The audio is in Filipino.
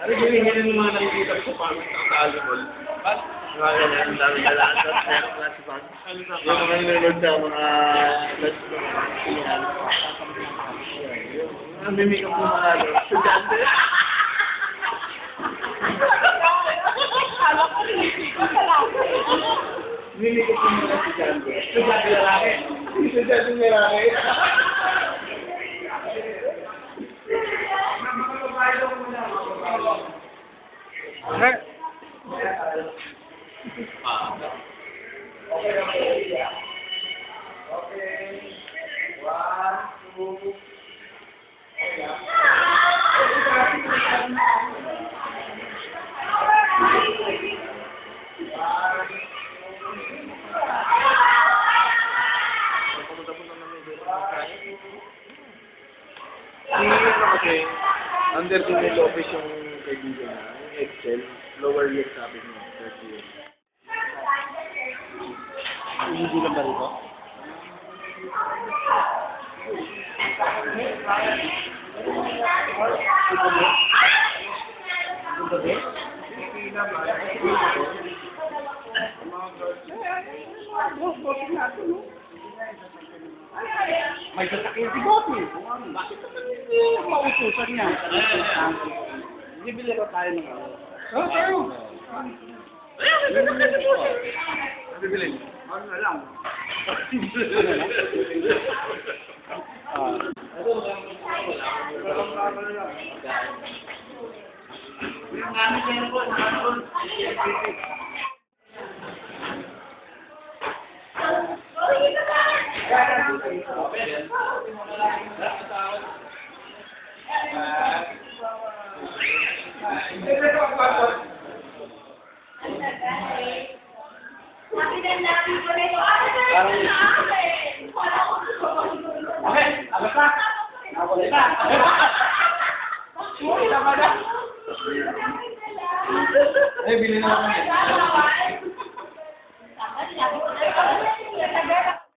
Ano hinihingi ng mga nakikita ko sa pangit sa alcohol? Ang dami nalaan sa klase bag. Yung mga nanonood sa mga live ko na sinihan. Ang mimik ang mga estudyante. Mimik ang mga estudyante. Estudyante lalaki. Estudyante lalaki. Okay. Kasi, under the office yung kaibigan na, yung Excel, lower year sabi niya, 30 years. Hindi lang ba rito? May sasakyan si Gopi. Bakit naman hindi mautusan niya? Bibili ko tayo ng ano. Oo, tayo. Ano bibili? Ano na lang. Ay, bilhin na ako.